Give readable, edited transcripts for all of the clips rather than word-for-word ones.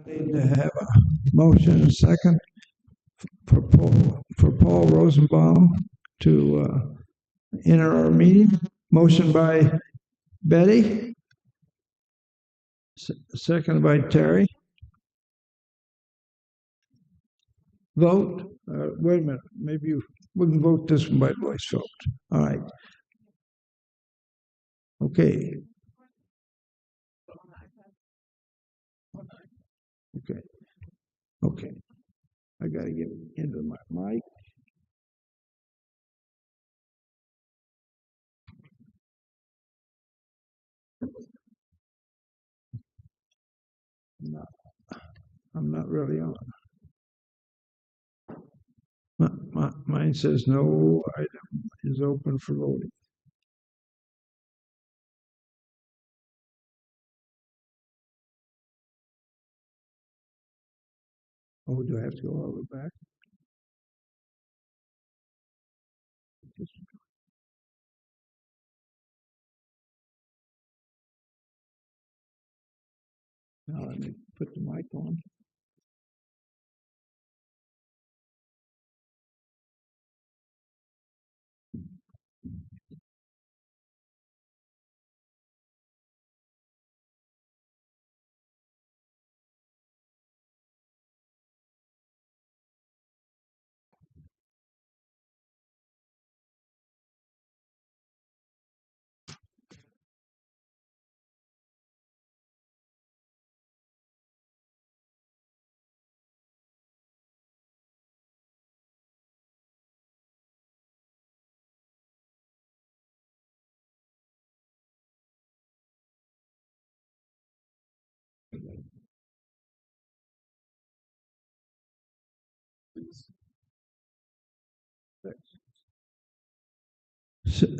I need to have a motion and a second for Paul Rosenbaum to enter our meeting. Motion by Betty, second by Terry. Vote. Wait a minute. Maybe we can vote this one by voice vote. All right. Okay. Okay. Okay. I got to get into my mic. No, I'm not really on. Mine says no item is open for voting. Oh, do I have to go all the way back? Now let me put the mic on.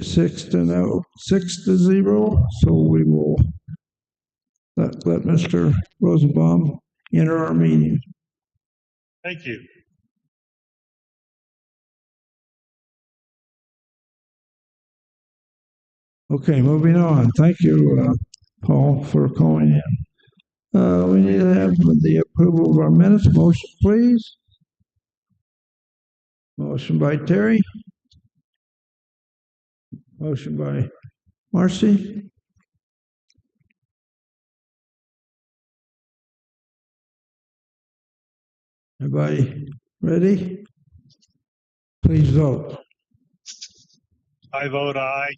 Six to no, 6-0. So we will let Mr. Rosenbaum enter our meeting. Thank you. Okay, moving on. Thank you, Paul, for calling in. We need to have the approval of our minutes. Motion, please. Motion by Terry. Motion by Marcy. Everybody ready? Please vote. I vote aye.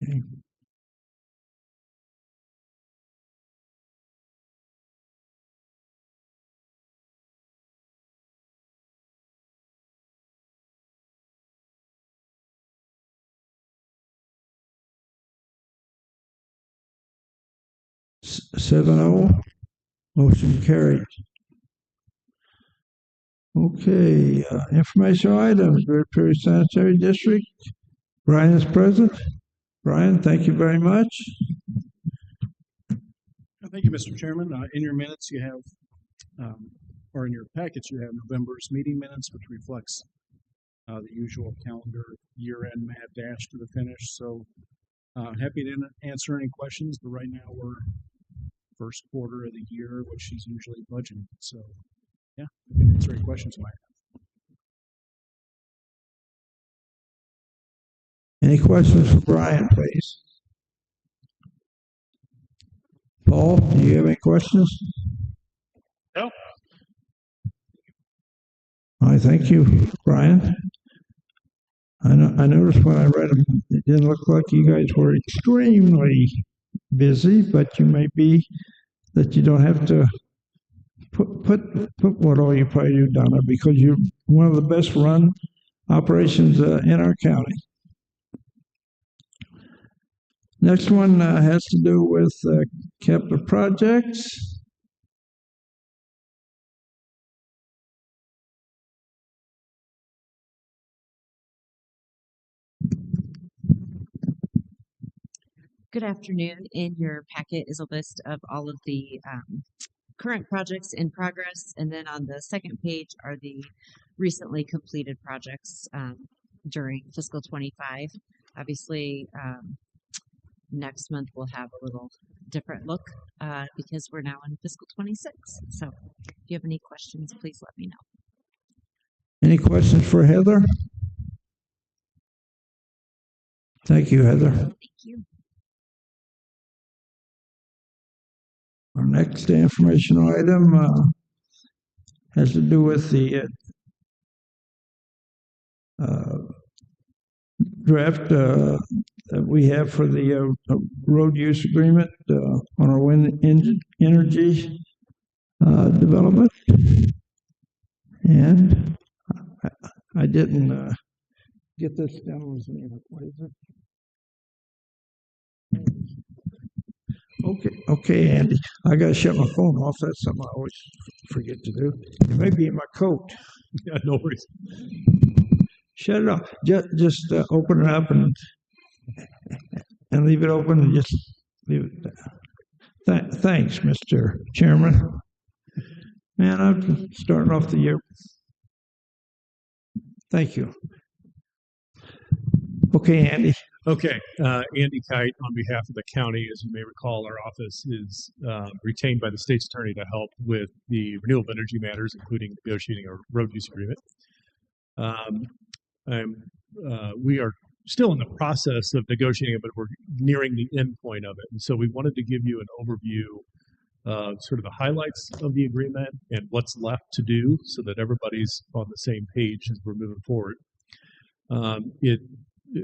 Okay. S- 7-0. Motion carried. Okay, information items, Peoria Sanitary District. Brian is present. Brian, thank you very much. Thank you, Mr. Chairman. In your minutes, you have, or in your packets, you have November's meeting minutes, which reflects the usual calendar year-end mad dash to the finish. So happy to answer any questions, but right now we're first quarter of the year, which is usually budgeting. So yeah, happy to answer any questions you might have. Any questions for Brian, please? Paul, do you have any questions? No. I thank you, Brian. I noticed when I read them, it didn't look like you guys were extremely busy, but you may be that you don't have to put what all you probably do down there because you're one of the best run operations in our county. Next one has to do with capital projects. Good afternoon. In your packet is a list of all of the current projects in progress. And then on the second page are the recently completed projects during fiscal 25. Obviously, next month we'll have a little different look because we're now in fiscal 26. So if you have any questions, please let me know. Any questions for Heather? Thank you, Heather. Thank you. Our next informational item has to do with the draft that we have for the road use agreement on our wind energy development. And I didn't get this down. What is it? Okay, Andy. I got to shut my phone off. That's something I always forget to do. It may be in my coat. Yeah, no worries. Shut it off. Just open it up and leave it open and just leave it there. Thanks, Mr. Chairman. Man, I'm starting off the year. Thank you. Okay, Andy. Okay, Andy Kite on behalf of the county. As you may recall, our office is retained by the state's attorney to help with the renewable energy matters, including negotiating a road use agreement. We are still in the process of negotiating it, but we're nearing the end point of it. And so we wanted to give you an overview of sort of the highlights of the agreement and what's left to do so that everybody's on the same page as we're moving forward.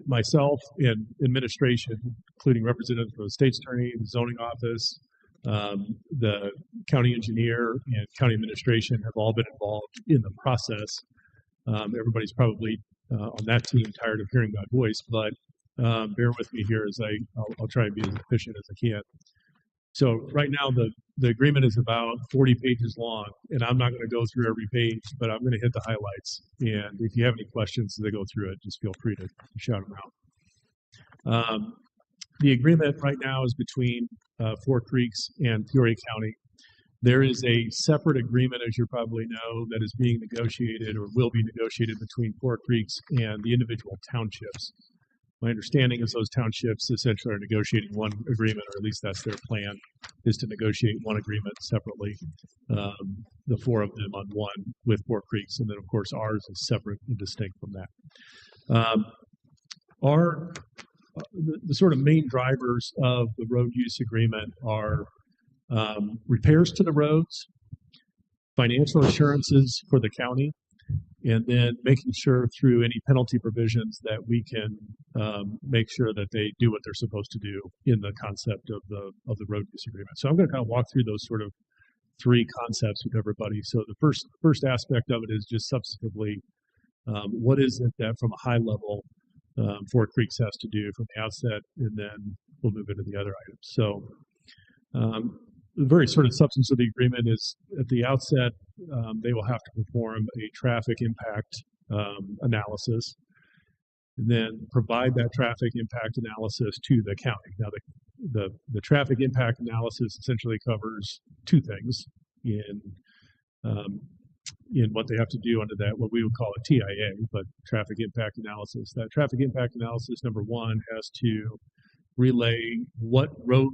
Myself and administration, including representatives from the state's attorney, the zoning office, the county engineer, and county administration have all been involved in the process. Everybody's probably on that team tired of hearing my voice, but bear with me here as I'll try and be as efficient as I can. So right now the agreement is about 40 pages long, and I'm not going to go through every page, but I'm going to hit the highlights. And if you have any questions as I go through it, just feel free to shout them out. The agreement right now is between Four Creeks and Peoria County. There is a separate agreement, as you probably know, that is being negotiated or will be negotiated between Four Creeks and the individual townships. My understanding is those townships essentially are negotiating one agreement, or at least that's their plan, is to negotiate one agreement separately, the four of them on one with Four Creeks. And then, of course, ours is separate and distinct from that. The sort of main drivers of the road use agreement are repairs to the roads, financial assurances for the county, and then making sure through any penalty provisions that we can make sure that they do what they're supposed to do in the concept of the road use agreement. So I'm going to kind of walk through those sort of three concepts with everybody. So the first aspect of it is just substantively, what is it that from a high level Four Creeks has to do from the outset, and then we'll move into the other items. So the very sort of substance of the agreement is at the outset, they will have to perform a traffic impact analysis, and then provide that traffic impact analysis to the county. Now, the traffic impact analysis essentially covers two things in what they have to do under that, what we would call a TIA, but traffic impact analysis. That traffic impact analysis, number one, has to relay what road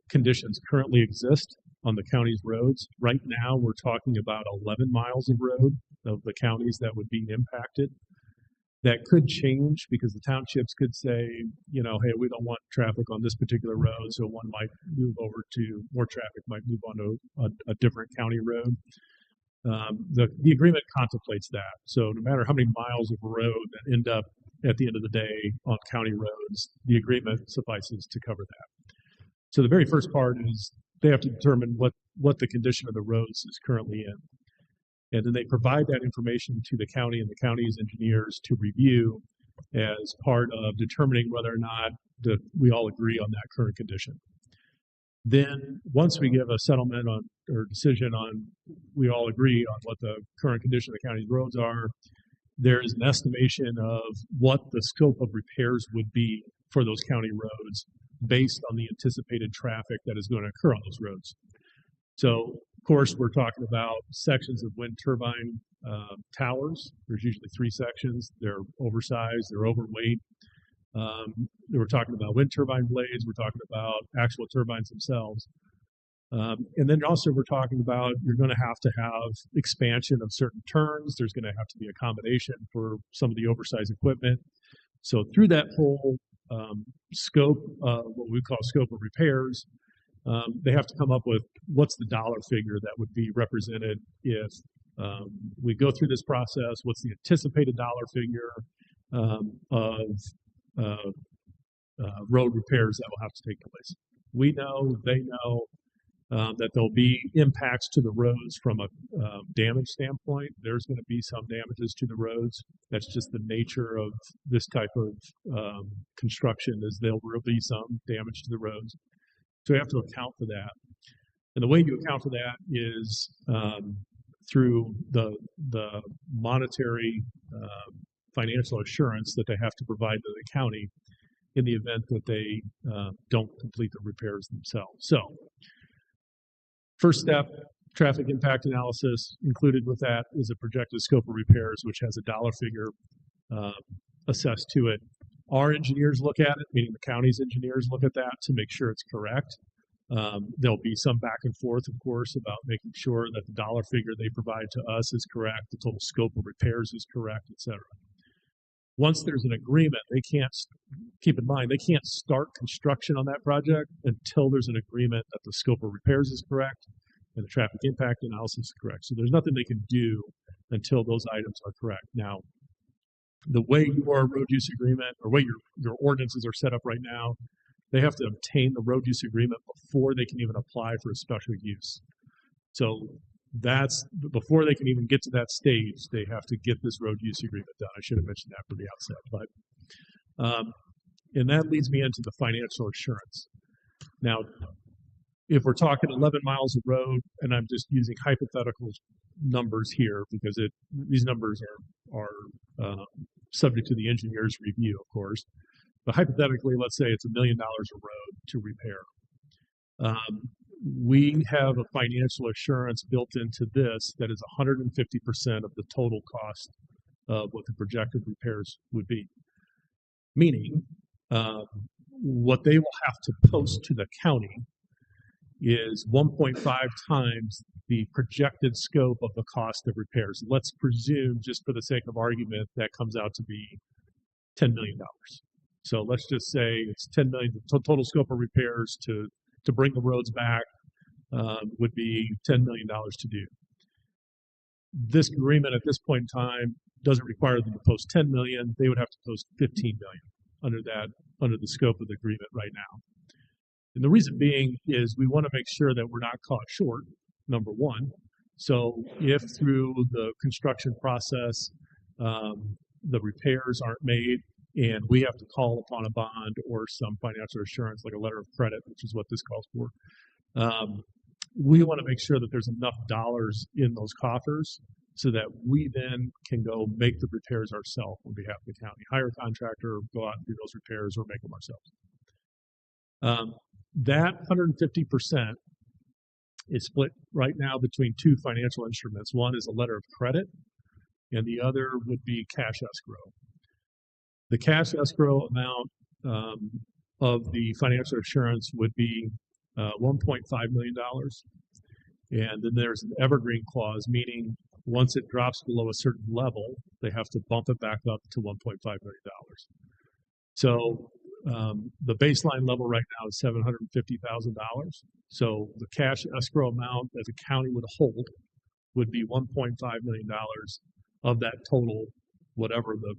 conditions currently exist on the county's roads. Right now, we're talking about 11 miles of road of the counties that would be impacted. That could change because the townships could say, you know, hey, we don't want traffic on this particular road, so one might move over to, more traffic might move on to a different county road. The agreement contemplates that. So no matter how many miles of road that end up at the end of the day on county roads, the agreement suffices to cover that. So the very first part is they have to determine what the condition of the roads is currently in. And then they provide that information to the county and the county's engineers to review as part of determining whether or not we all agree on that current condition. Then once we give a settlement on or decision on, we all agree on what the current condition of the county's roads are, there is an estimation of what the scope of repairs would be for those county roads based on the anticipated traffic that is going to occur on those roads. So, of course, we're talking about sections of wind turbine towers. There's usually three sections. They're oversized, they're overweight. We're talking about wind turbine blades. We're talking about actual turbines themselves. And then also we're talking about you're going to have expansion of certain turns. There's going to have to be accommodation for some of the oversized equipment. So through that whole scope, what we call scope of repairs, they have to come up with what's the dollar figure that would be represented if we go through this process. What's the anticipated dollar figure of road repairs that will have to take place? We know, they know, that there'll be impacts to the roads from a damage standpoint. There's going to be some damages to the roads. That's just the nature of this type of construction, is there will be some damage to the roads. So we have to account for that. And the way you account for that is through the monetary financial assurance that they have to provide to the county in the event that they don't complete the repairs themselves. So first step, traffic impact analysis. Included with that is a projected scope of repairs, which has a dollar figure assessed to it. Our engineers look at it, meaning the county's engineers look at that to make sure it's correct. There'll be some back and forth, of course, about making sure that the dollar figure they provide to us is correct, the total scope of repairs is correct, etc. Once there's an agreement, they can't, keep in mind, they can't start construction on that project until there's an agreement that the scope of repairs is correct and the traffic impact analysis is correct. So there's nothing they can do until those items are correct. Now, the way your road use agreement or way your ordinances are set up right now, they have to obtain the road use agreement before they can even apply for a special use. So that's before they can even get to that stage, they have to get this road use agreement done. I should have mentioned that for the outset, but and that leads me into the financial assurance. Now, if we're talking 11 miles of road, and I'm just using hypothetical numbers here because these numbers are subject to the engineer's review, of course. But hypothetically, let's say it's $1 million a road to repair. We have a financial assurance built into this that is 150% of the total cost of what the projected repairs would be. Meaning, what they will have to post to the county is 1.5 times the projected scope of the cost of repairs. Let's presume, just for the sake of argument, that comes out to be $10 million. So let's just say it's 10 million. The total scope of repairs to bring the roads back would be $10 million to do. This agreement at this point in time doesn't require them to post 10 million. They would have to post 15 million under the scope of the agreement right now. And the reason being is we want to make sure that we're not caught short, number one. So if through the construction process, the repairs aren't made and we have to call upon a bond or some financial assurance, like a letter of credit, which is what this calls for, we want to make sure that there's enough dollars in those coffers so that we then can go make the repairs ourselves on behalf of the county. Hire a contractor, go out and do those repairs, or make them ourselves. That 150% is split right now between two financial instruments. One is a letter of credit, and the other would be cash escrow. The cash escrow amount of the financial assurance would be $1.5 million. And then there's an evergreen clause, meaning once it drops below a certain level, they have to bump it back up to $1.5 million. So the baseline level right now is $750,000. So the cash escrow amount that the county would hold would be $1.5 million of that total, whatever the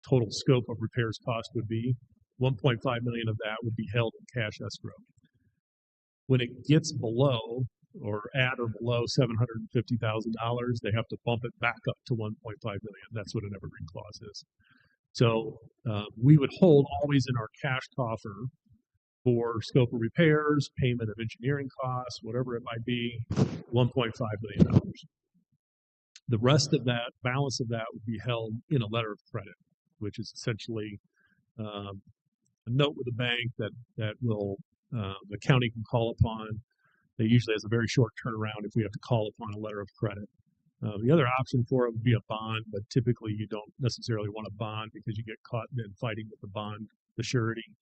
total scope of repairs cost would be. 1.5 million of that would be held in cash escrow. When it gets below or at or below $750,000, they have to bump it back up to 1.5 million. That's what an evergreen clause is. So we would hold always in our cash coffer for scope of repairs, payment of engineering costs, whatever it might be, $1.5 million. The rest of that, balance of that, would be held in a letter of credit, which is essentially a note with a bank that will the county can call upon. It usually has a very short turnaround if we have to call upon a letter of credit. The other option for it would be a bond, but typically you don't necessarily want a bond because you get caught then fighting with the bond, the surety,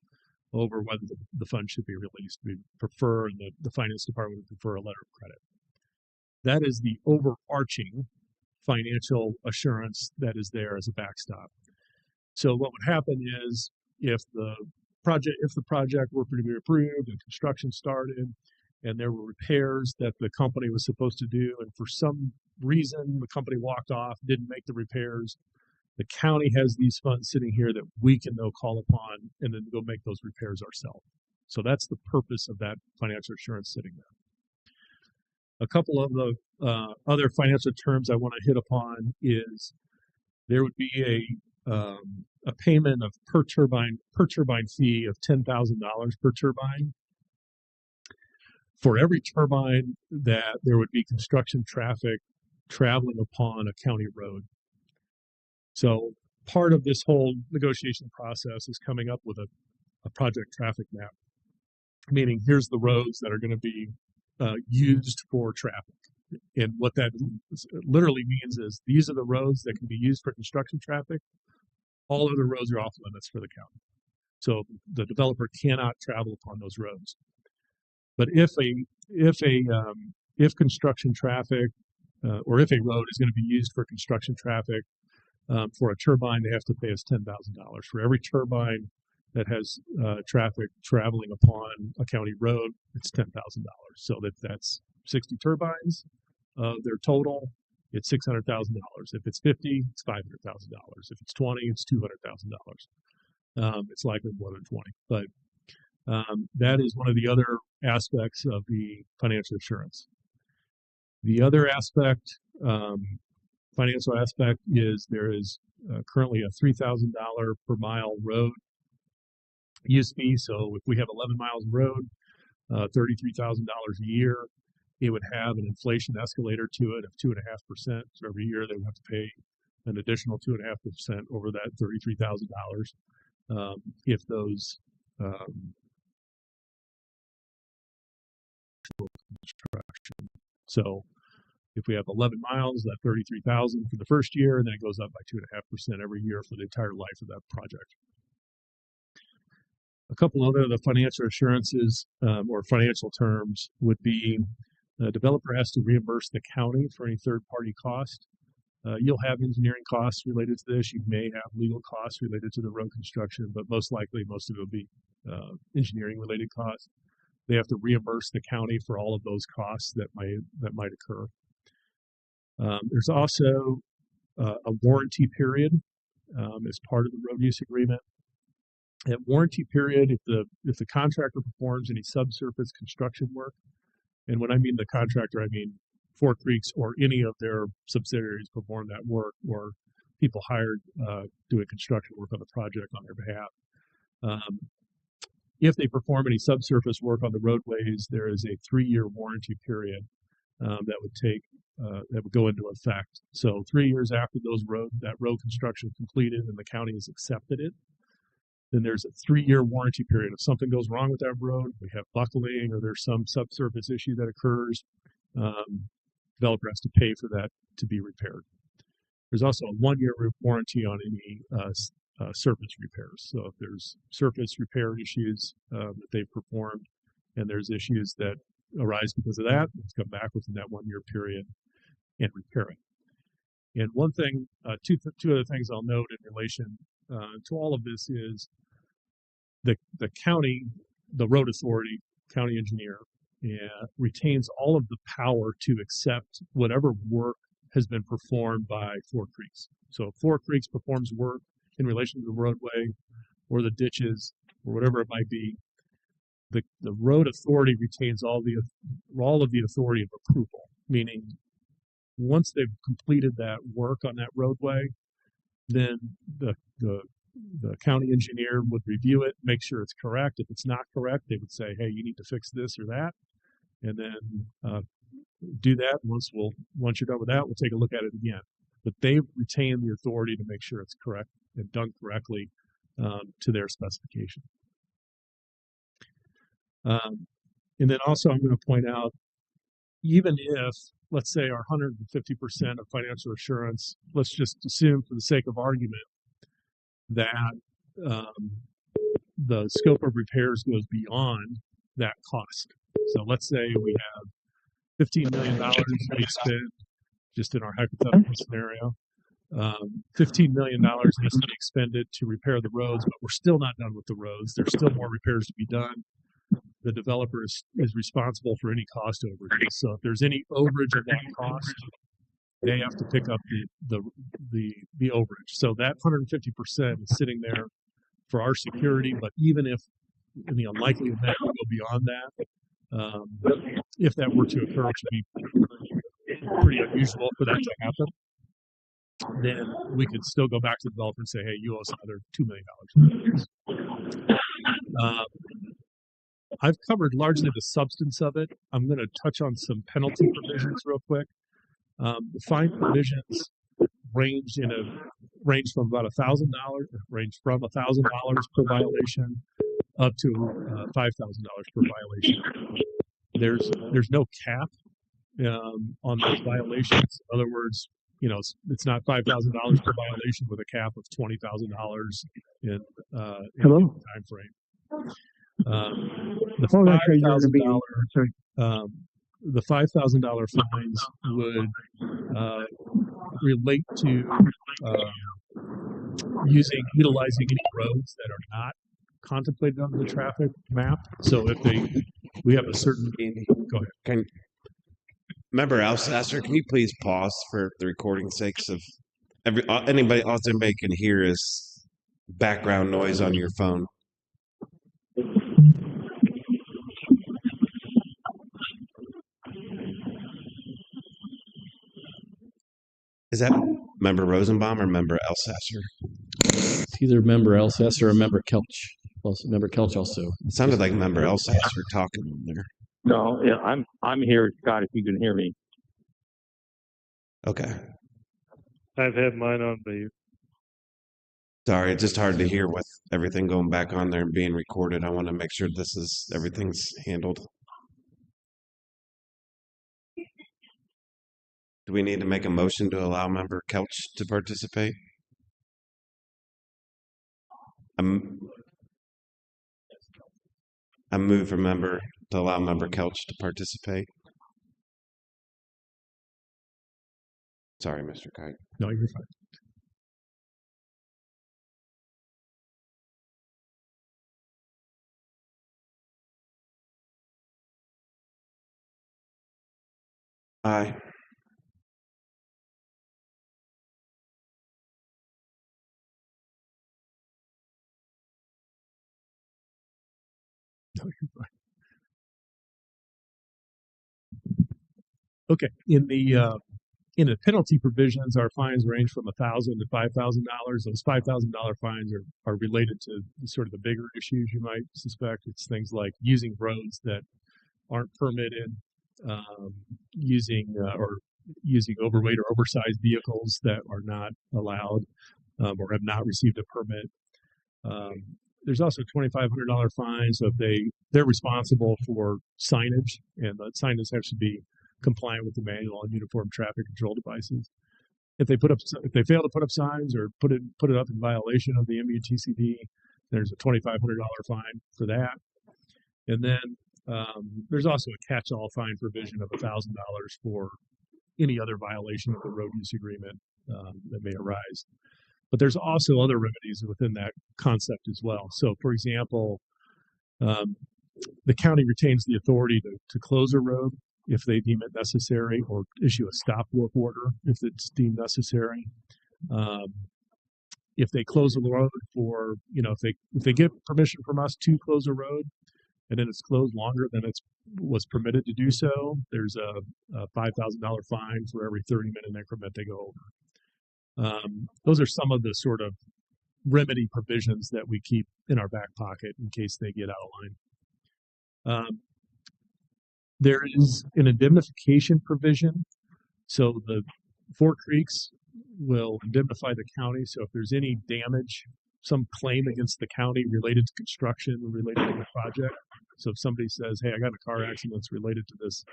over whether the fund should be released. We prefer, and the finance department would prefer, a letter of credit. That is the overarching financial assurance that is there as a backstop. So what would happen is if the project were to be approved and construction started and there were repairs that the company was supposed to do, and for some reason the company walked off, didn't make the repairs, the county has these funds sitting here that we can now call upon and then go make those repairs ourselves. So that's the purpose of that financial assurance sitting there. A couple of the other financial terms I want to hit upon is there would be a payment of per turbine fee of $10,000 per turbine. For every turbine that there would be construction traffic traveling upon a county road. So part of this whole negotiation process is coming up with a project traffic map, meaning here's the roads that are going to be used for traffic. And what that literally means is these are the roads that can be used for construction traffic. All other roads are off limits for the county. So the developer cannot travel upon those roads. But if construction traffic or if a road is going to be used for construction traffic for a turbine, they have to pay us $10,000 for every turbine that has traffic traveling upon a county road. It's $10,000. So that's 60 turbines. Their total, it's $600,000. If it's 50, it's $500,000. If it's 20, it's $200,000. It's likely more than 20, but that is one of the other aspects of the financial assurance. The other aspect, financial aspect, is there is currently a $3,000 per mile road use fee. So if we have 11 miles of road, $33,000 a year, it would have an inflation escalator to it of 2.5%. So every year they would have to pay an additional 2.5% over that $33,000 if those construction. So if we have 11 miles, that 33,000 for the first year, and then it goes up by 2.5% every year for the entire life of that project. A couple other of the financial assurances or financial terms would be the developer has to reimburse the county for any third-party cost. You'll have engineering costs related to this. You may have legal costs related to the road construction, but most likely most of it will be engineering-related costs. They have to reimburse the county for all of those costs that might occur. There's also a warranty period as part of the road use agreement. At warranty period, if the contractor performs any subsurface construction work, and when I mean the contractor, I mean Four Creeks or any of their subsidiaries perform that work, or people hired doing construction work on the project on their behalf. If they perform any subsurface work on the roadways, there is a 3-year warranty period that would go into effect. So 3 years after that road construction completed and the county has accepted it, then there's a 3-year warranty period. If something goes wrong with that road, we have buckling or there's some subsurface issue that occurs, developer has to pay for that to be repaired. There's also a 1-year warranty on any surface repairs. So if there's surface repair issues that they've performed and there's issues that arise because of that, let's come back within that 1-year period and repair it. And one thing, two other things I'll note in relation to all of this is the county, the road authority, county engineer, retains all of the power to accept whatever work has been performed by Four Creeks. So if Four Creeks performs work in relation to the roadway or the ditches or whatever it might be, the road authority retains all of the authority of approval, meaning once they've completed that work on that roadway, then the county engineer would review it, make sure it's correct. If it's not correct, they would say, hey, you need to fix this or that, and then do that. Once you're done with that, we'll take a look at it again. But they retain the authority to make sure it's correct and done correctly to their specification. And then also I'm going to point out, even if let's say our 150% of financial assurance, let's just assume for the sake of argument that the scope of repairs goes beyond that cost. So let's say we have $15 million we spend, just in our hypothetical scenario, $15 million has to be expended to repair the roads, but we're still not done with the roads. There's still more repairs to be done. The developer is responsible for any cost overages. So if there's any overage of that cost, they have to pick up the overage. So that 150% is sitting there for our security. But even if, in the unlikely event we go beyond that, if that were to occur, which would be pretty unusual for that to happen, then we could still go back to the developer and say, hey, you owe us another $2 million. I've covered largely the substance of it. I'm going to touch on some penalty provisions real quick. The fine provisions range from about $1,000 per violation up to $5,000 per violation. There's no cap on those violations. In other words, it's not $5,000 per violation with a cap of $20,000 in a time frame. The $5,000 fines would relate to utilizing any roads that are not contemplated on the traffic map. So if we have a certain. Go ahead. Member Alsasser, can you please pause for the recording sakes of anybody can hear is background noise on your phone. Is that Member Rosenbaum or Member Alsasser? It's either Member Alsasser or Member Kelch. Member Kelch also. It sounded like Member Alsasser talking in there. No, yeah, I'm here, Scott, if you can hear me. Okay. I've had mine on mute. Sorry, it's just hard to hear with everything going back on there and being recorded. I want to make sure everything's handled. Do we need to make a motion to allow Member Kelch to participate? I move for to allow Member Kelch to participate. Sorry, Mr. Kite. No, you're fine. Aye. No, you're fine. Okay. In the penalty provisions, our fines range from $1,000 to $5,000. Those $5,000 fines are related to sort of the bigger issues you might suspect. It's things like using roads that aren't permitted, using overweight or oversized vehicles that are not allowed or have not received a permit. There's also a $2,500 fine. So if they're responsible for signage, and the signage has to be compliant with the manual on uniform traffic control devices. If they fail to put up signs or put it up in violation of the MUTCD, there's a $2,500 fine for that. And then there's also a catch-all fine provision of $1,000 for any other violation of the road use agreement that may arise. But there's also other remedies within that concept as well. So, for example, the county retains the authority to close a road if they deem it necessary, or issue a stop work order if it's deemed necessary. If they close a road for, if they get permission from us to close a road, and then it's closed longer than it was permitted to do so, there's a $5,000 fine for every 30-minute increment they go over. Those are some of the sort of remedy provisions that we keep in our back pocket in case they get out of line. There is an indemnification provision. So the Fort Creeks will indemnify the county. So if there's any damage, some claim against the county related to construction, related to the project. So if somebody says, hey, I got in a car accident that's related to this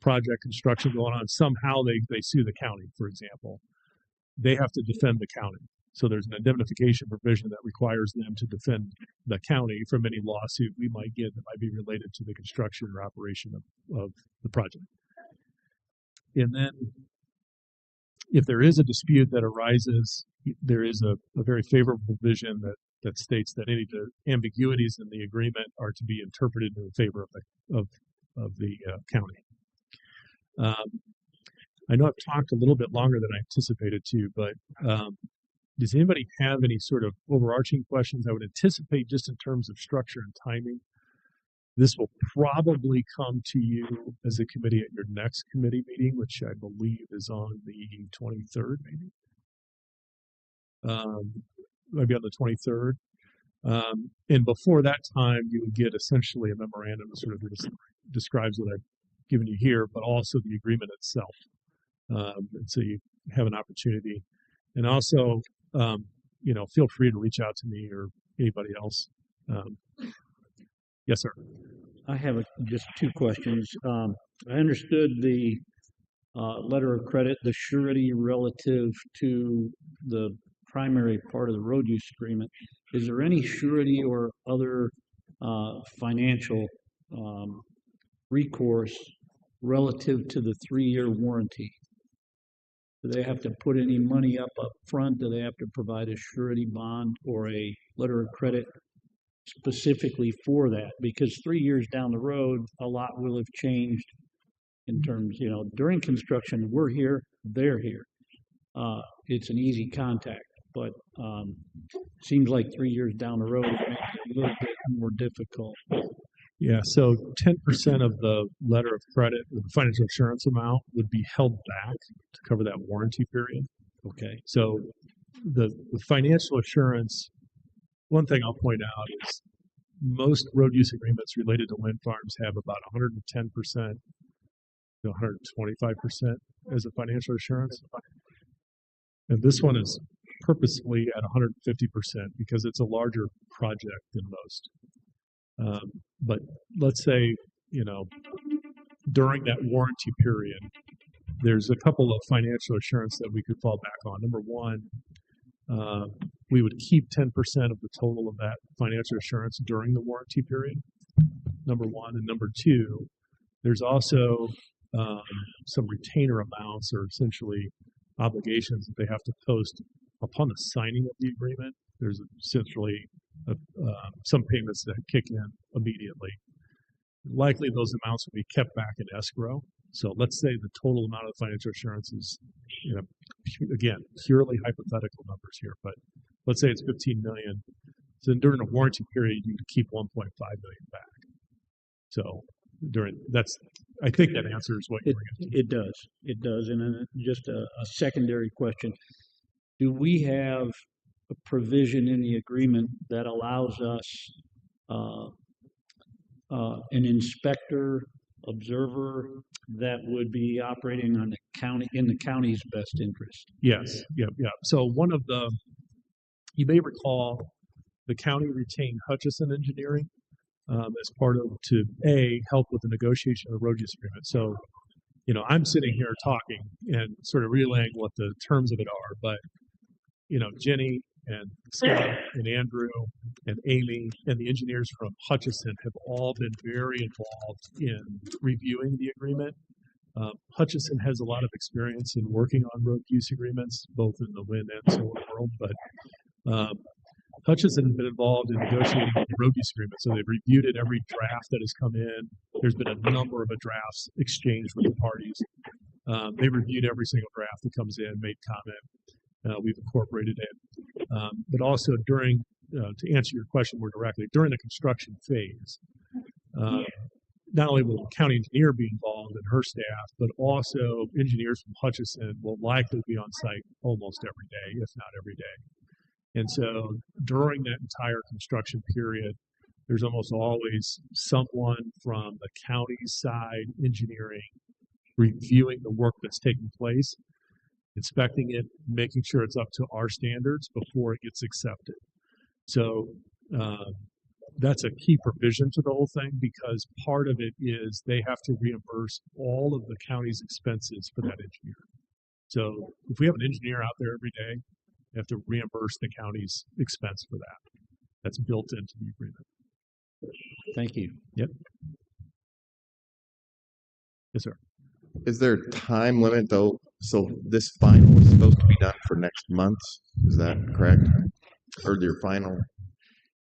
project construction going on, somehow they sue the county, for example, they have to defend the county. So there's an indemnification provision that requires them to defend the county from any lawsuit we might get that might be related to the construction or operation of the project. And then if there is a dispute that arises, there is a very favorable provision that states that any ambiguities in the agreement are to be interpreted in favor of the county. I know I've talked a little bit longer than I anticipated to, but does anybody have any sort of overarching questions? I would anticipate, just in terms of structure and timing, this will probably come to you as a committee at your next committee meeting, which I believe is on the 23rd, maybe. Maybe on the 23rd. And before that time, you would get essentially a memorandum that sort of describes what I've given you here, but also the agreement itself. And so you have an opportunity. And also, feel free to reach out to me or anybody else. Yes, sir. I have just two questions. I understood the letter of credit, the surety relative to the primary part of the road use agreement. Is there any surety or other financial recourse relative to the 3-year warranty? Do they have to put any money up front? Do they have to provide a surety bond or a letter of credit specifically for that? Because 3 years down the road, a lot will have changed in terms, during construction, we're here, they're here. It's an easy contact, but seems like 3 years down the road, it makes it a little bit more difficult. Yeah, so 10% of the letter of credit, the financial assurance amount, would be held back to cover that warranty period. Okay. So the financial assurance, one thing I'll point out is most road use agreements related to wind farms have about 110% to 125% as a financial assurance. And this one is purposefully at 150% because it's a larger project than most. But let's say, during that warranty period, there's a couple of financial assurance that we could fall back on. Number one, we would keep 10% of the total of that financial assurance during the warranty period. Number one. And number two, there's also some retainer amounts or essentially obligations that they have to post upon the signing of the agreement. There's essentially some payments that kick in immediately. Likely those amounts will be kept back in escrow. So let's say the total amount of financial assurance is, again, purely hypothetical numbers here, but let's say it's 15 million. So during a warranty period, you can keep 1.5 million back. So I think that answers what you're going to. It does. It does. And then just a secondary question. Do we have a provision in the agreement that allows us an inspector, observer that would be operating on in the county's best interest? Yes. Yeah. So you may recall the county retained Hutchison Engineering as part of to help with the negotiation of the road use agreement. So, I'm sitting here talking and sort of relaying what the terms of it are, but Jenny and Scott and Andrew and Amy and the engineers from Hutchison have all been very involved in reviewing the agreement. Hutchison has a lot of experience in working on road use agreements, both in the wind and solar world, but Hutchison has been involved in negotiating the road use agreement. So they've reviewed it, every draft that has come in. There's been a number of drafts exchanged with the parties. They've reviewed every single draft that comes in, made comment. We've incorporated it. But also to answer your question more directly, during the construction phase, not only will the county engineer be involved and her staff, but also engineers from Hutchison will likely be on site almost every day, if not every day. And so during that entire construction period, there's almost always someone from the county's side, engineering, reviewing the work that's taking place, inspecting it, making sure it's up to our standards before it gets accepted. So that's a key provision to the whole thing because part of it is they have to reimburse all of the county's expenses for that engineer. So if we have an engineer out there every day, they have to reimburse the county's expense for that. That's built into the agreement. Thank you. Yep. Yes, sir. Is there a time limit though? So this final is supposed to be done for next month. Is that correct? Or your final?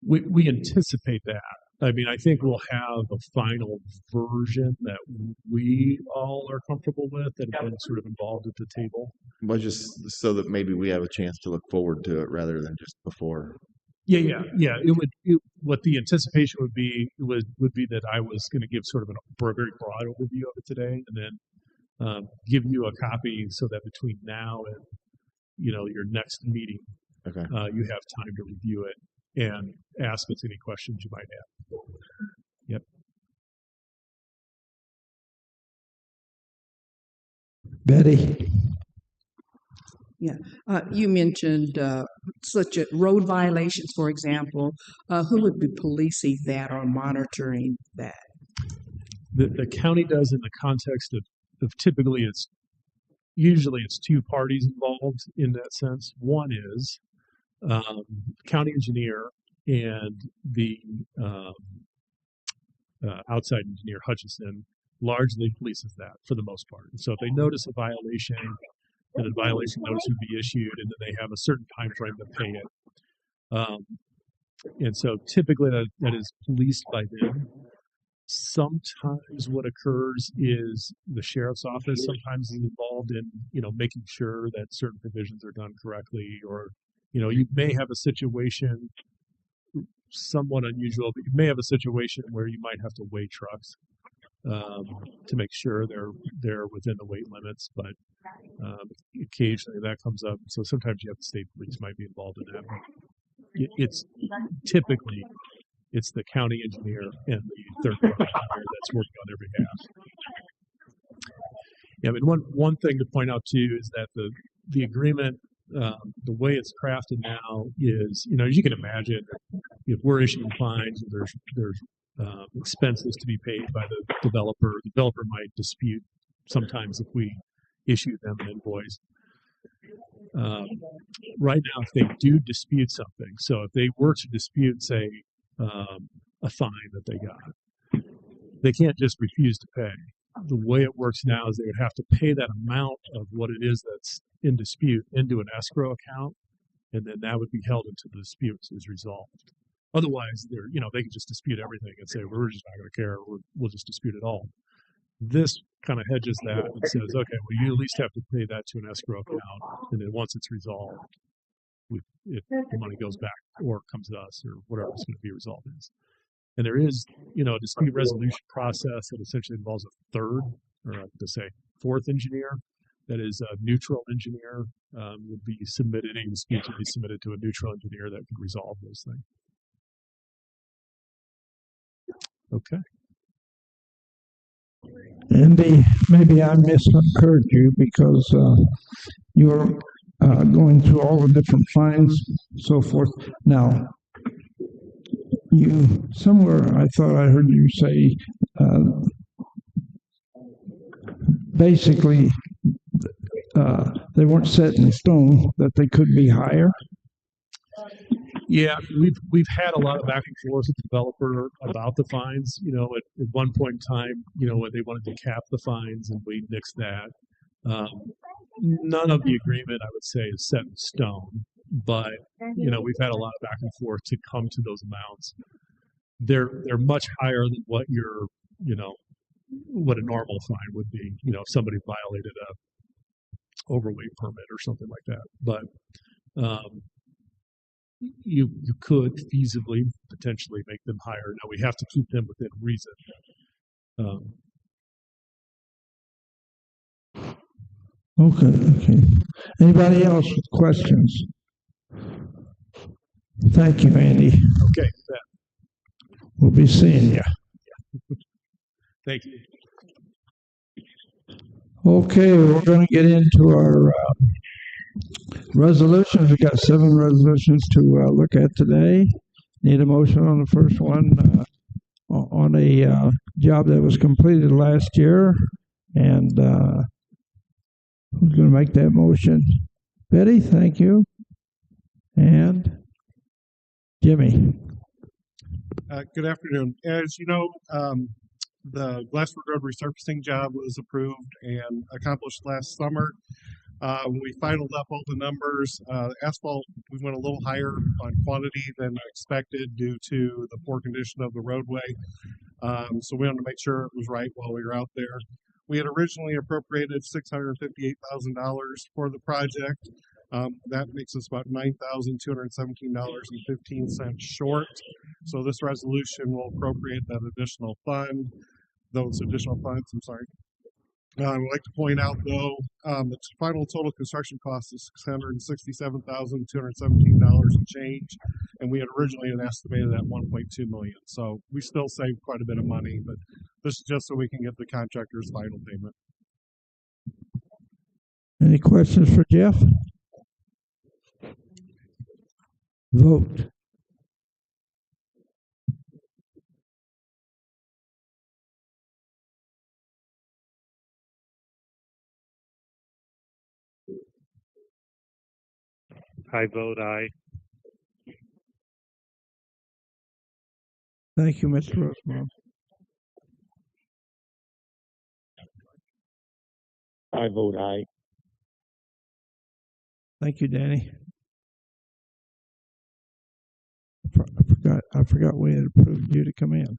We anticipate that. I mean, I think we'll have a final version that we all are comfortable with and have been sort of involved at the table. Well, just so that maybe we have a chance to look forward to it rather than just before. Yeah. What the anticipation would be that I was going to give sort of a very broad overview of it today, and then give you a copy so that between now and your next meeting, Okay. You have time to review it and ask us any questions you might have. Yep. Betty? You mentioned such as road violations, for example. Who would be policing that or monitoring that? The county does in the context of typically usually it's two parties involved in that sense. One is county engineer and the outside engineer Hutchison largely polices that for the most part. And so if they notice a violation, then a violation notice would be issued, and then they have a certain time frame to pay it. And so typically that is policed by them. Sometimes what occurs is the sheriff's office sometimes is involved in, making sure that certain provisions are done correctly, or, you may have a situation somewhat unusual, but you may have a situation where you might have to weigh trucks to make sure they're within the weight limits, but occasionally that comes up. So sometimes you have the state police might be involved in that. It's typically the county engineer and the third party engineer that's working on their behalf. Yeah, I mean, one thing to point out too is that the agreement, the way it's crafted now is, as you can imagine, if we're issuing fines, there's expenses to be paid by the developer might dispute sometimes if we issue them an invoice. Right now, if they do dispute something, so if they were to dispute, say, a fine that they got, they can't just refuse to pay. The way it works now is they would have to pay that amount of what it is that's in dispute into an escrow account, and then that would be held until the dispute is resolved. Otherwise, they can just dispute everything and say, we're just not going to care, we'll just dispute it all. This kind of hedges that and says, okay, well, you at least have to pay that to an escrow account, and then once it's resolved, if the money goes back or comes to us or whatever it's going to be resolved is. And there is, a dispute resolution process that essentially involves a third, or fourth engineer. That is a neutral engineer would be submitted. Any disputes would be submitted to a neutral engineer that could resolve those things. Okay. Andy, maybe I misheard you because you were going through all the different fines, so forth. Now, somewhere I thought I heard you say basically they weren't set in stone, that they could be higher. Yeah, we've had a lot of back and forth with the developer about the fines. At one point in time, when they wanted to cap the fines, and we nixed that. None of the agreement, I would say, is set in stone, but we've had a lot of back and forth to come to those amounts. They're much higher than what what a normal fine would be. If somebody violated a overweight permit or something like that, but. You could feasibly potentially make them higher. Now we have to keep them within reason. Okay. Anybody else with questions? Thank you, Andy. Okay. We'll be seeing you. Thank you. Okay, we're going to get into our resolutions. We've got 7 resolutions to look at today. Need a motion on the first one, on a job that was completed last year. And who's going to make that motion? Betty, thank you. And Jimmy. Good afternoon. As you know, the Glassford Road resurfacing job was approved and accomplished last summer. When we finalized up all the numbers, asphalt, we went a little higher on quantity than expected due to the poor condition of the roadway. So we wanted to make sure it was right while we were out there. We had originally appropriated $658,000 for the project. That makes us about $9,217.15 short. So this resolution will appropriate that additional fund, those additional funds, I'm sorry. I would like to point out, though, the final total construction cost is $667,217 and change, and we had originally estimated at $1.2 million. So we still saved quite a bit of money, but this is just so we can get the contractor's final payment. Any questions for Jeff? Vote. I vote aye. Thank you, Mr. Rosenbaum. I vote aye. Thank you, Danny. I forgot we had approved you to come in.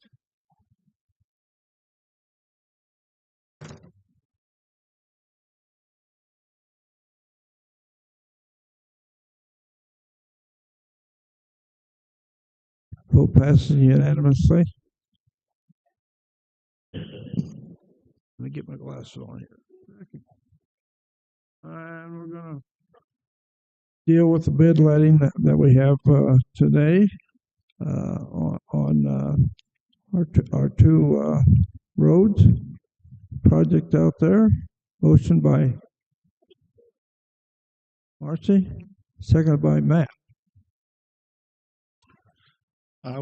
Vote passes unanimously. Let me get my glasses on here. And we're going to deal with the bid letting that we have today on our two roads project out there. Motion by Marcy, seconded by Matt.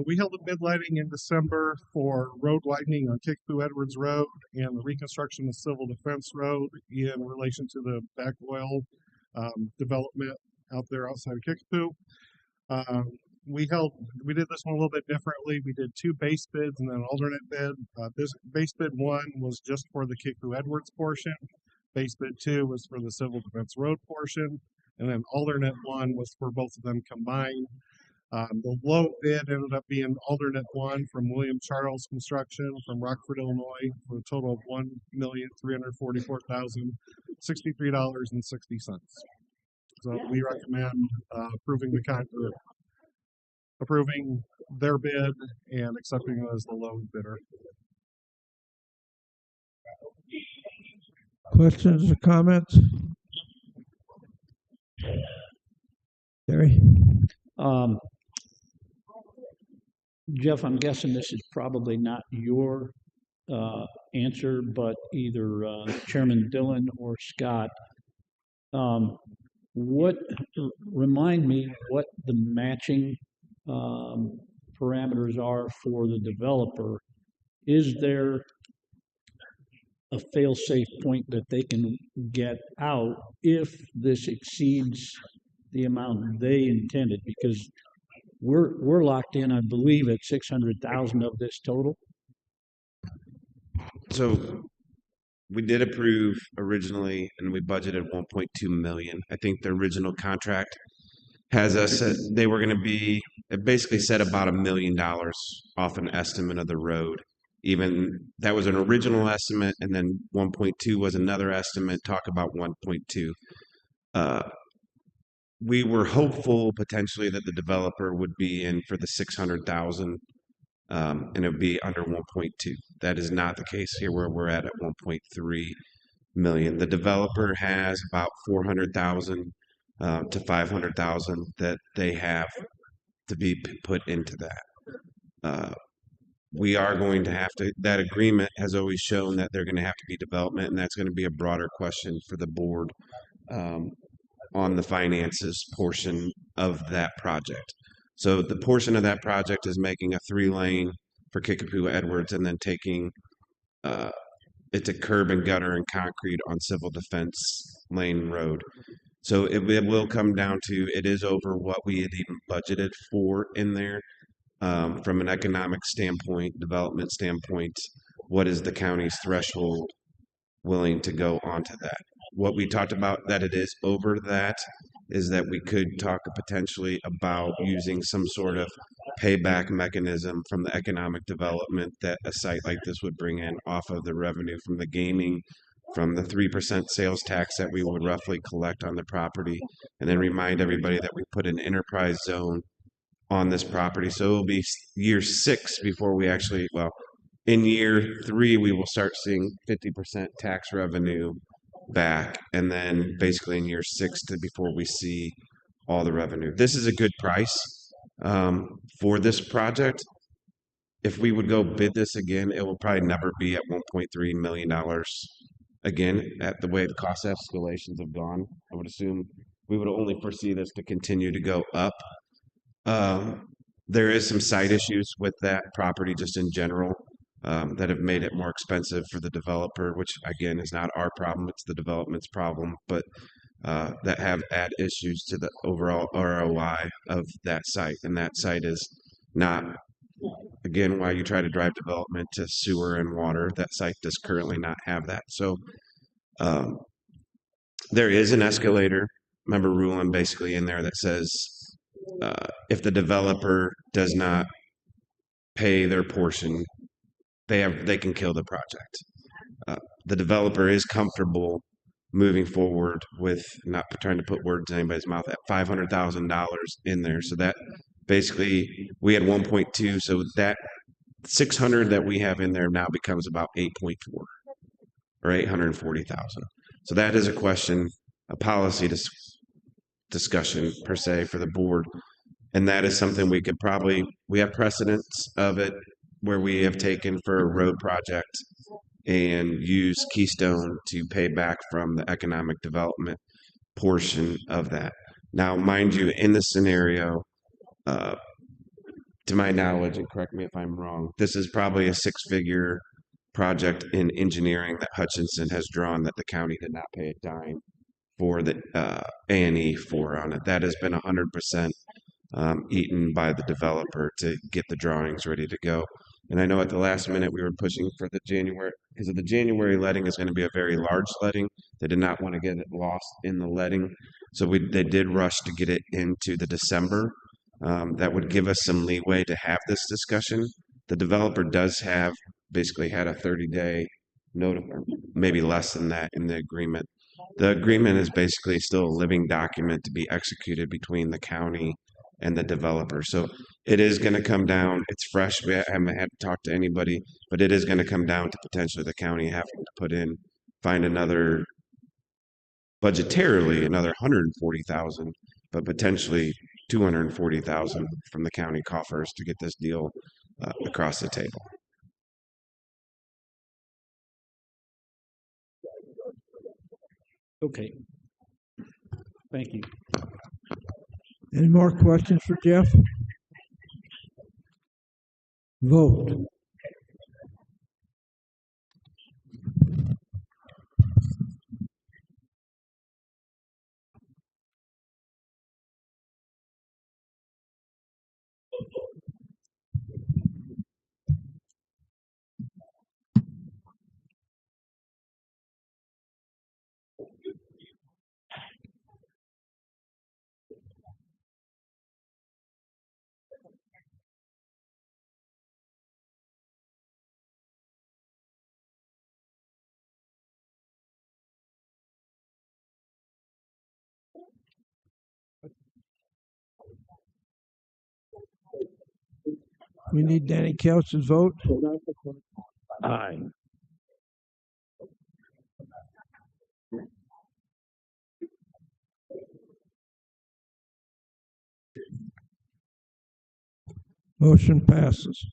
We held a bid letting in December for road widening on Kickapoo Edwards Road and the reconstruction of Civil Defense Road in relation to the back oil development out there outside of Kickapoo. We did this one a little bit differently. We did two base bids and then an alternate bid. This base bid one was just for the Kickapoo Edwards portion. Base bid two was for the Civil Defense Road portion, and then alternate one was for both of them combined. The low bid ended up being alternate one from William Charles Construction from Rockford, Illinois, for a total of $1,344,063.60. So we recommend approving their bid and accepting it as the low bidder. Questions or comments? Gary? Jeff, I'm guessing this is probably not your answer, but either Chairman Dillon or Scott. Remind me what the matching parameters are for the developer. Is there a fail-safe point that they can get out if this exceeds the amount they intended? Because we're locked in, I believe, at 600,000 of this total. So we did approve originally, and we budgeted 1.2 million. I think the original contract has us at, they were going to be, it basically said about $1 million off an estimate of the road. Even that was an original estimate, and then 1.2 was another estimate. Talk about 1.2. We were hopeful potentially that the developer would be in for the 600,000, and it would be under 1.2. That is not the case here, where we're at 1.3 million. The developer has about 400,000 to 500,000 that they have to be put into that. We are going to have to, that agreement has always shown that they're going to have to be development, and that's going to be a broader question for the board on the finances portion of that project. So the portion of that project is making a 3-lane for Kickapoo Edwards and then taking it's a curb and gutter and concrete on Civil Defense Lane Road. So it will come down to, it is over what we had even budgeted for in there. From an economic standpoint, development standpoint, what is the county's threshold willing to go onto that? What we talked about that it is over that is that we could talk potentially about using some sort of payback mechanism from the economic development that a site like this would bring in off of the revenue from the gaming, from the 3% sales tax that we would roughly collect on the property, and then remind everybody that we put an enterprise zone on this property. So it'll be year 6 before we actually, well, in year 3, we will start seeing 50% tax revenue back. And then basically in year 6 to before we see all the revenue. This is a good price for this project. If we would go bid this again, it will probably never be at $1.3 million again at the way the cost escalations have gone. I would assume we would only foresee this to continue to go up. There is some side issues with that property just in general that have made it more expensive for the developer, which again is not our problem, it's the development's problem, but that have add issues to the overall ROI of that site. And that site is not, again, why you try to drive development to sewer and water, that site does currently not have that. So there is an escalator, member ruling basically in there that says if the developer does not pay their portion, they can kill the project. The developer is comfortable moving forward with, not trying to put words in anybody's mouth, at $500,000 in there. So that basically we had 1.2, so that 600 that we have in there now becomes about 8.4 or 840,000. So that is a question, a policy discussion per se for the board. And that is something we could probably, we have precedents of it where we have taken for a road project and use Keystone to pay back from the economic development portion of that. Now, mind you, in this scenario, to my knowledge, and correct me if I'm wrong, this is probably a 6-figure project in engineering that Hutchinson has drawn that the county did not pay a dime for the A&E for on it. That has been 100% eaten by the developer to get the drawings ready to go. And I know at the last minute we were pushing for the January, because of the January letting is going to be a very large letting. They did not want to get it lost in the letting. So they did rush to get it into the December. That would give us some leeway to have this discussion. The developer does have basically had a 30-day notice, or maybe less than that in the agreement. The agreement is basically still a living document to be executed between the county and the developer. So it is going to come down, it's fresh, we haven't had to talk to anybody, but it is going to come down to potentially the county having to find another, budgetarily, another 140,000, but potentially 240,000 from the county coffers to get this deal across the table. Okay. Thank you. Any more questions for Jeff? Vote. We need Danny Couch's vote. Aye. Motion passes.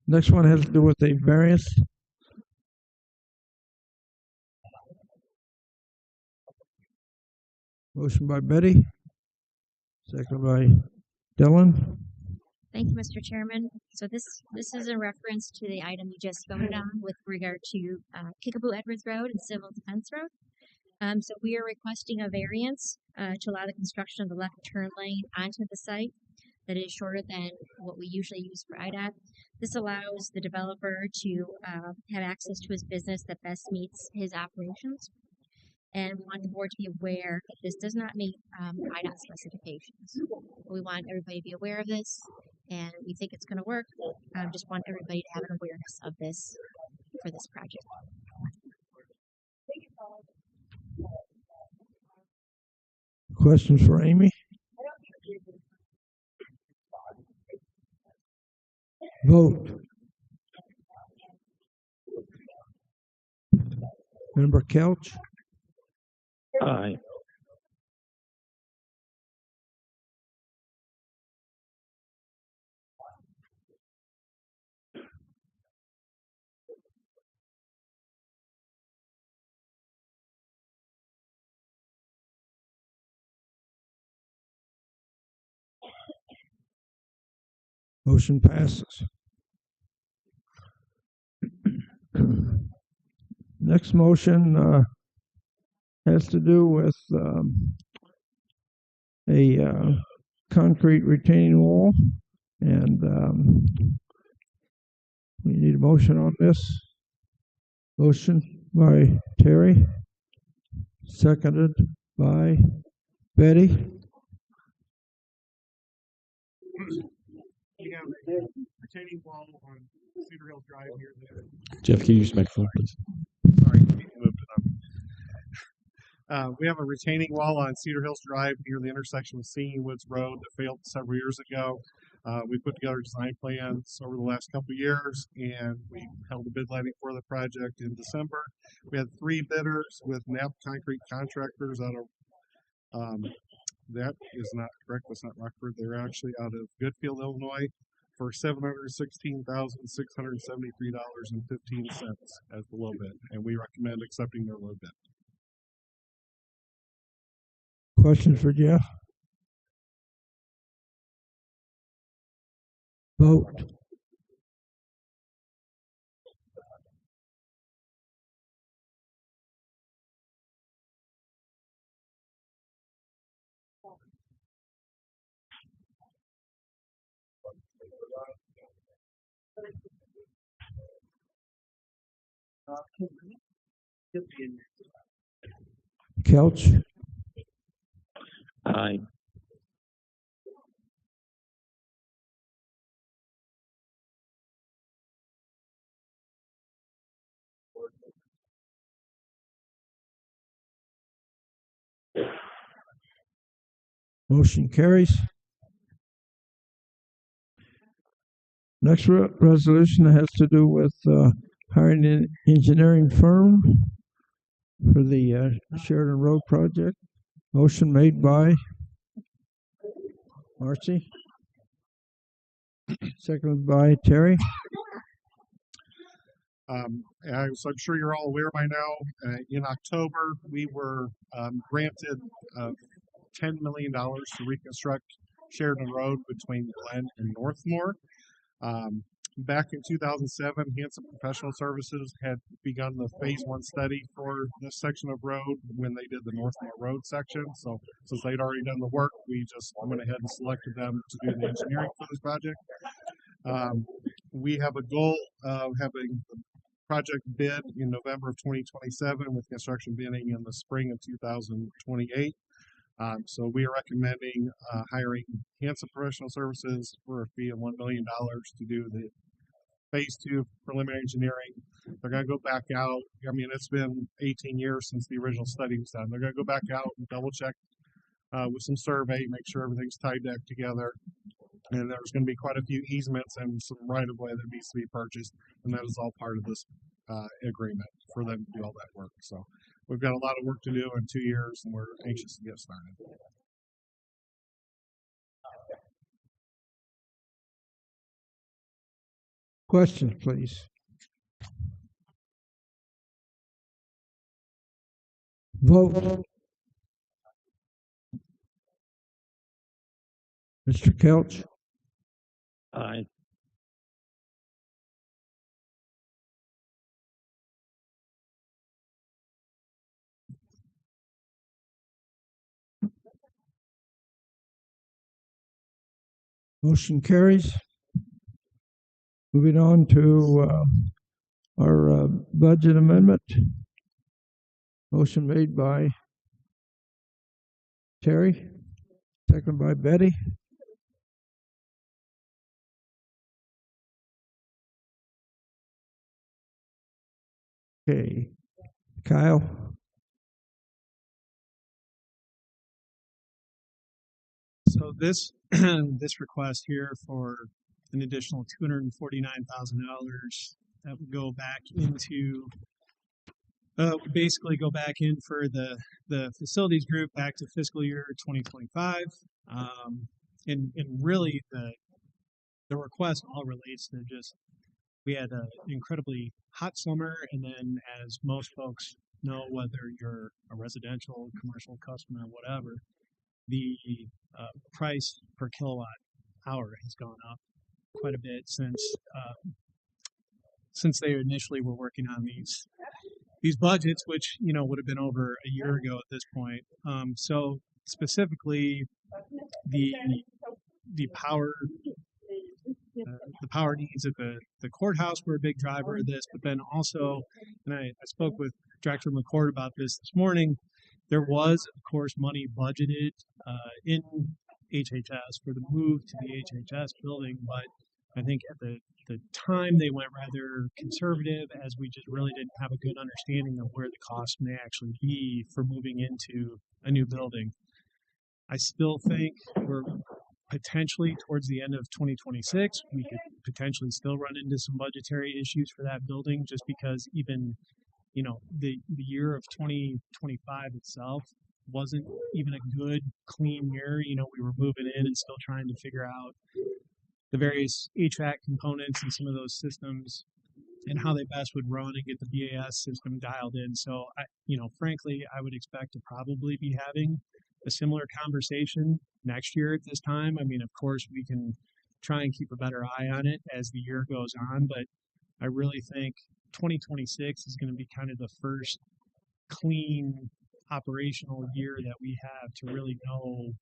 Next one has to do with a variance. Motion by Betty, second by Dylan. Thank you, Mr. Chairman. So this is a reference to the item you just voted on with regard to Kickapoo Edwards Road and Civil Defense Road. So we are requesting a variance to allow the construction of the left turn lane onto the site that is shorter than what we usually use for IDOT. This allows the developer to have access to his business that best meets his operations. And we want the board to be aware that this does not meet IDOT specifications. We want everybody to be aware of this, and we think it's going to work. Just want everybody to have an awareness of this for this project. Questions for Amy? Vote. Member Kelch? Aye. Motion passes. Next motion has to do with a concrete retaining wall, and we need a motion on this. Motion by Terry, seconded by Betty. We have a retaining wall on Cedar Hills Drive here. Jeff, can you use the microphone, please? Sorry, moved it up. We have a retaining wall on Cedar Hills Drive near the intersection with Singing Woods Road that failed several years ago. We put together design plans over the last couple of years, and we held a bid letting for the project in December. We had 3 bidders with Knapp Concrete Contractors out of that is not correct. That's not Rockford. They're actually out of Goodfield, Illinois, for $716,673.15 as the low bid, and we recommend accepting their low bid. Question for Jeff? Vote. Kelch? Aye. Motion carries. Next resolution has to do with hiring an engineering firm for the Sheridan Road project. Motion made by Marcy, seconded by Terry. So I'm sure you're all aware by now, in October, we were granted $10 million to reconstruct Sheridan Road between Glen and Northmore. Back in 2007, Hanson Professional Services had begun the phase 1 study for this section of road when they did the Northmore Road section. So since they'd already done the work, we just went ahead and selected them to do the engineering for this project. We have a goal of having the project bid in November of 2027 with construction beginning in the spring of 2028. So we are recommending hiring Hanson Professional Services for a fee of $1 million to do the phase 2 preliminary engineering. They're going to go back out. I mean, it's been 18 years since the original study was done. They're going to go back out and double check with some survey, make sure everything's tied back together. And there's going to be quite a few easements and some right of way that needs to be purchased. And that is all part of this agreement for them to do all that work. So we've got a lot of work to do in 2 years, and we're anxious to get started. Questions, please. Vote. Mr. Kelch, Aye. motion carries. Moving on to our budget amendment. Motion made by Terry, second by Betty. Okay, Kyle, So this this request here for an additional $249,000 that would go back into would basically go back in for the facilities group back to fiscal year 2025. And really the request all relates to just we had an incredibly hot summer, and then as most folks know, whether you're a residential, commercial customer, whatever, the price per kilowatt hour has gone up quite a bit since they initially were working on these budgets, which would have been over a year ago at this point. So specifically, the the power the power needs at the courthouse were a big driver of this, but then also, and I spoke with Director McCord about this morning. There was, of course, money budgeted in HHS for the move to the HHS building, but I think at the time they went rather conservative, as we just really didn't have a good understanding of where the cost may actually be for moving into a new building. I still think we're potentially towards the end of 2026, we could potentially still run into some budgetary issues for that building, just because even the year of 2025 itself wasn't even a good clean year. We were moving in and still trying to figure out the various HVAC components and some of those systems and how they best would run and get the BAS system dialed in. So frankly, I would expect to probably be having a similar conversation next year at this time. I mean, of course, we can try and keep a better eye on it as the year goes on, but I really think 2026 is going to be kind of the first clean operational year that we have to really know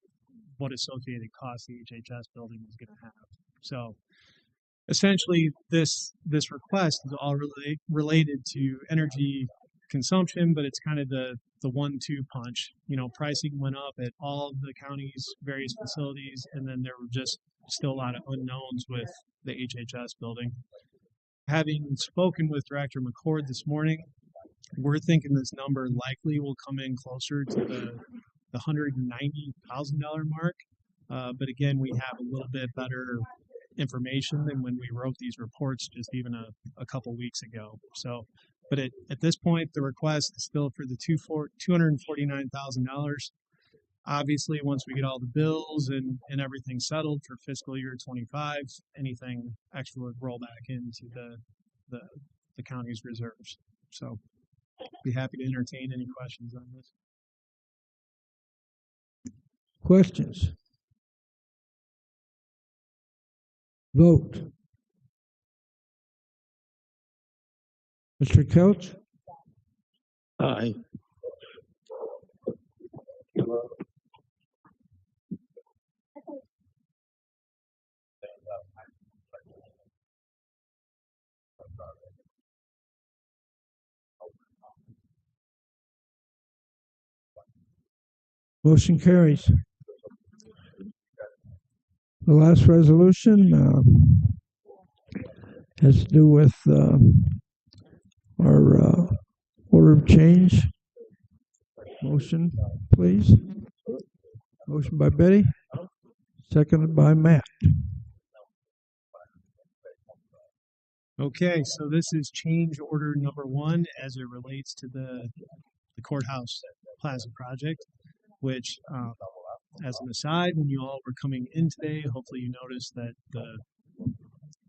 what associated costs the HHS building is going to have. So essentially, this request is all related to energy consumption, but it's kind of the 1-2 punch. Pricing went up at all of the county's various facilities, and then there were just still a lot of unknowns with the HHS building. Having spoken with Director McCord this morning, we're thinking this number likely will come in closer to the $190,000 mark. But again, we have a little bit better information than when we wrote these reports just even a couple weeks ago. So, but at this point, the request is still for the $249,000. Obviously, once we get all the bills and everything settled for fiscal year 25, anything extra would roll back into the county's reserves. So be happy to entertain any questions on this. questions? Vote. Mr. Kelch, Aye. motion carries. The last resolution has to do with our order of change. Motion, please. Motion by Betty, seconded by Matt. Okay, so this is change order number 1 as it relates to the courthouse plaza project, which, as an aside, when you all were coming in today, hopefully you noticed that the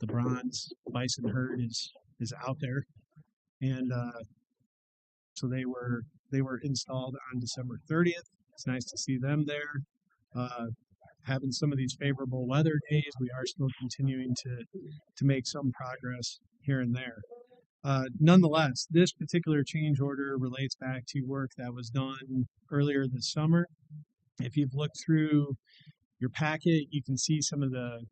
bronze bison herd is out there, and so they were installed on December 30th. It's nice to see them there. having some of these favorable weather days, we are still continuing to make some progress here and there. Nonetheless, this particular change order relates back to work that was done earlier this summer. If you've looked through your packet, you can see some of the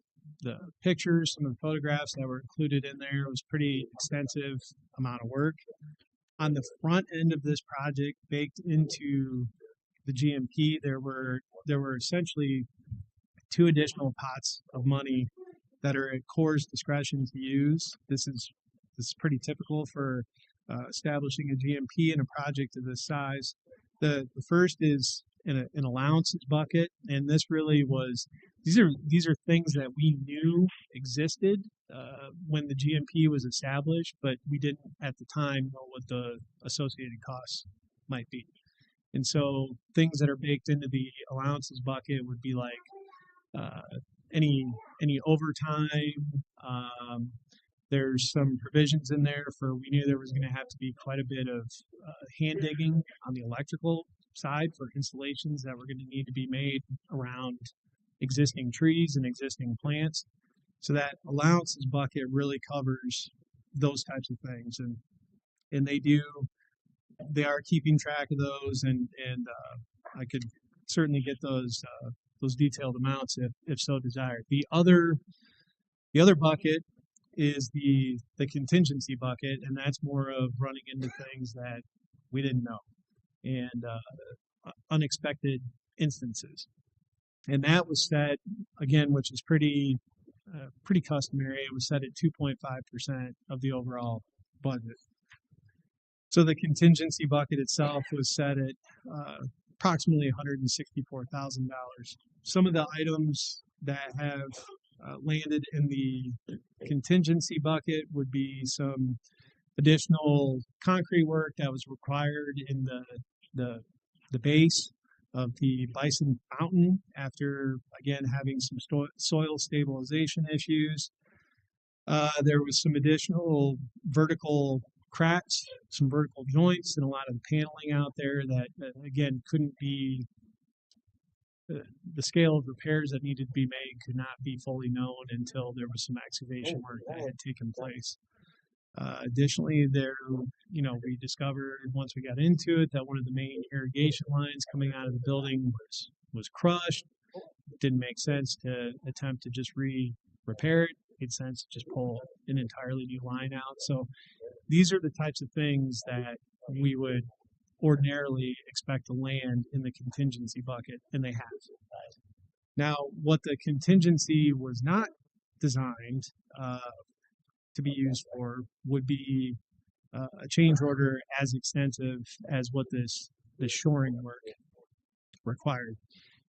pictures, some of the photographs that were included in there. It was pretty extensive amount of work. On the front end of this project, baked into the GMP, there were essentially 2 additional pots of money that are at Corps' discretion to use. This is pretty typical for establishing a GMP in a project of this size. The first is an allowances bucket, and this really was these are things that we knew existed when the GMP was established, but we didn't at the time know what the associated costs might be. And so things that are baked into the allowances bucket would be like any overtime. There's some provisions in there for, we knew there was going to have to be quite a bit of hand digging on the electrical side for installations that were going to need to be made around existing trees and existing plants. So that allowances bucket really covers those types of things, and they are keeping track of those, and I could certainly get those detailed amounts if so desired. The other bucket is the contingency bucket, and that's more of running into things that we didn't know and unexpected instances. And that was set again, which is pretty customary. It was set at 2.5% of the overall budget. So the contingency bucket itself was set at approximately $164,000. Some of the items that have landed in the contingency bucket would be some additional concrete work that was required in the base of the Bison Fountain after, again, having some soil stabilization issues. There was some additional vertical cracks, some vertical joints, and a lot of the paneling out there that again, couldn't be, the scale of repairs that needed to be made could not be fully known until there was some excavation work that had taken place. Additionally, we discovered once we got into it that one of the main irrigation lines coming out of the building was crushed. It didn't make sense to attempt to just repair it. It made sense to just pull an entirely new line out. So these are the types of things that we would ordinarily expect to land in the contingency bucket, and they have. Now, what the contingency was not designed to be used for would be a change order as extensive as what this shoring work required.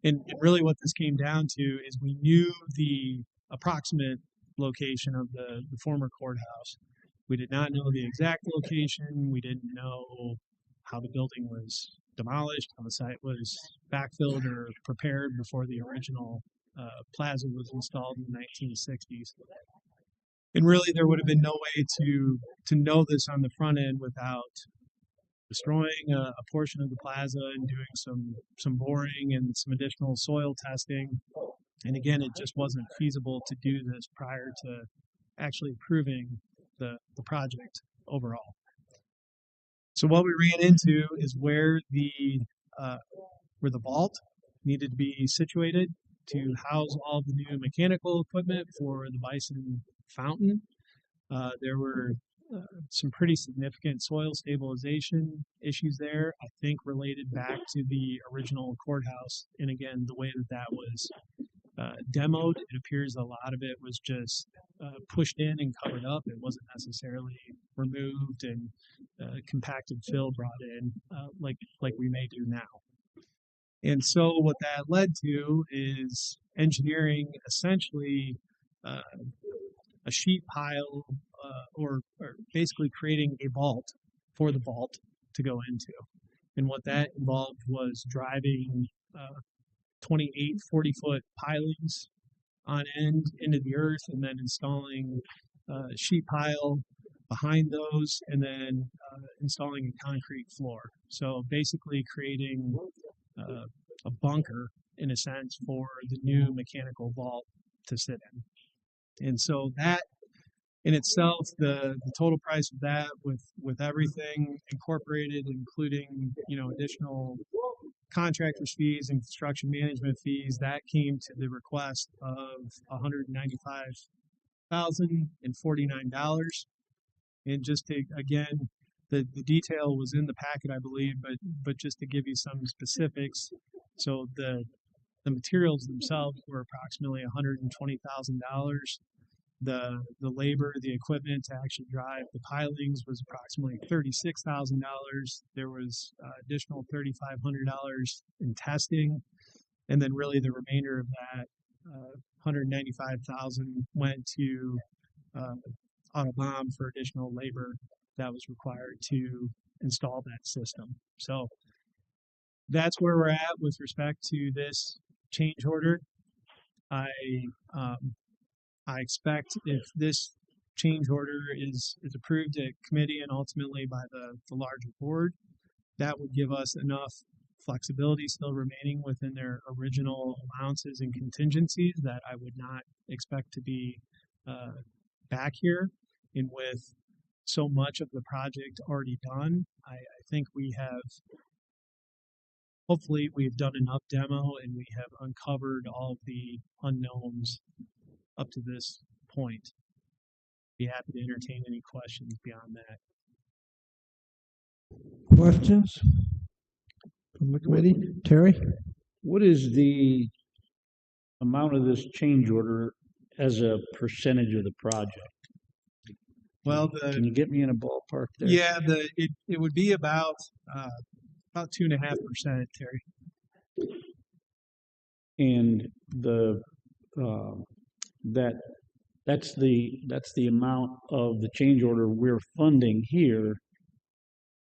And really what this came down to is we knew the approximate location of the former courthouse. We did not know the exact location. We didn't know how the building was demolished, how the site was backfilled or prepared before the original plaza was installed in the 1960s. And really, there would have been no way to know this on the front end without destroying a portion of the plaza and doing some boring and some additional soil testing. And again, it just wasn't feasible to do this prior to actually approving the project overall. So what we ran into is where the vault needed to be situated to house all the new mechanical equipment for the Bison Fountain. There were some pretty significant soil stabilization issues there, I think related back to the original courthouse. And again, the way that was demoed, it appears a lot of it was just pushed in and covered up. It wasn't necessarily removed and compacted fill brought in like we may do now. And so what that led to is engineering essentially a sheet pile or basically creating a vault for the vault to go into. And what that involved was driving 28 40-foot pilings on end into the earth and then installing a sheet pile behind those and then installing a concrete floor. So basically creating a bunker, in a sense, for the new mechanical vault to sit in. And so that in itself, the total price of that with everything incorporated, including, additional contractors fees and construction management fees, that came to the request of $195,049. And just to, again, the detail was in the packet, I believe, but just to give you some specifics. So the materials themselves were approximately $120,000. The labor, the equipment to actually drive the pilings was approximately $36,000. There was additional $3,500 in testing, and then really the remainder of that $195,000 went to Autobahn for additional labor that was required to install that system. So that's where we're at with respect to this change order. I expect if this change order is approved at committee and ultimately by the larger board, that would give us enough flexibility still remaining within their original allowances and contingencies that I would not expect to be back here. And with so much of the project already done, I think hopefully we've done enough demo and we have uncovered all of the unknowns up to this point. Be happy to entertain any questions beyond that. Questions from the committee? Terry? What is the amount of this change order as a percentage of the project? Well, can you get me in a ballpark there? Yeah, it would be about 2.5%, Terry. And that's the amount of the change order we're funding here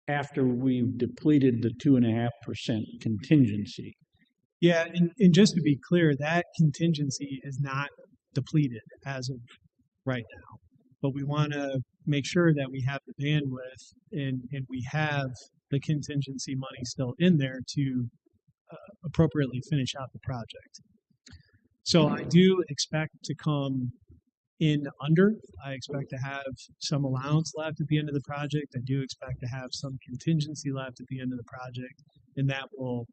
after we've depleted the 2.5% contingency. Yeah, and just to be clear, that contingency is not depleted as of right now. But we want to make sure that we have the bandwidth and we have the contingency money still in there to appropriately finish out the project. So I do expect to come in under. I expect to have some allowance left at the end of the project. I do expect to have some contingency left at the end of the project, and that will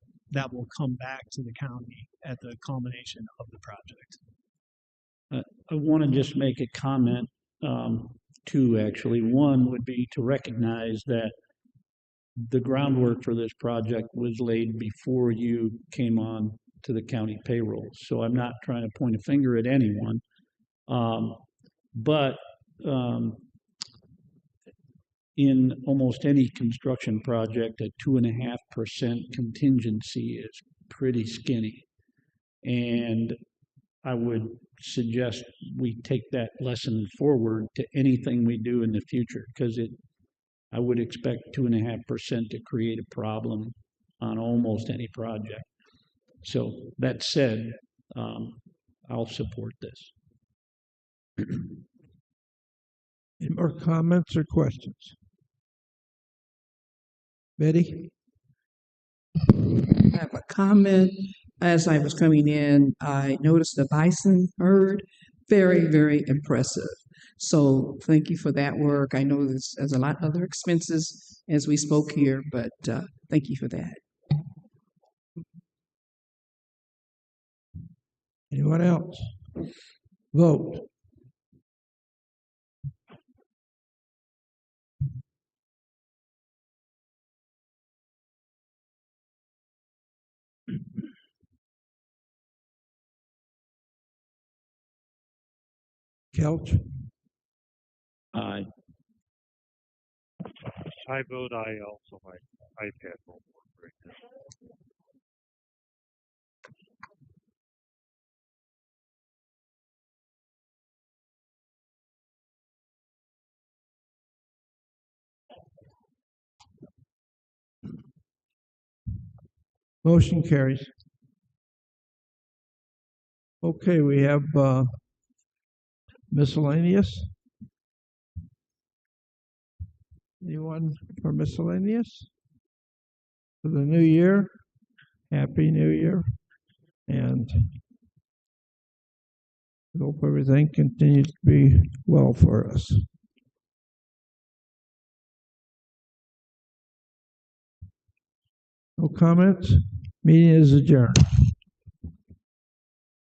come back to the county at the culmination of the project. I want to just make a comment, two actually. One would be to recognize that the groundwork for this project was laid before you came on to the county payroll. So I'm not trying to point a finger at anyone. But in almost any construction project, a 2.5% contingency is pretty skinny. And I would suggest we take that lesson forward to anything we do in the future, because I would expect 2.5% to create a problem on almost any project. So that said, I'll support this. Any more comments or questions? Betty? I have a comment. As I was coming in, I noticed the bison herd. Very, very impressive. So thank you for that work. I know there's a lot of other expenses as we spoke here, but thank you for that. Anyone else? Vote. Kelch? Aye. I vote aye also. My iPad won't work right now. Motion carries. Okay, we have miscellaneous. Anyone for miscellaneous? For the new year? Happy New Year. and I hope everything continues to be well for us. No comments? Meeting is adjourned.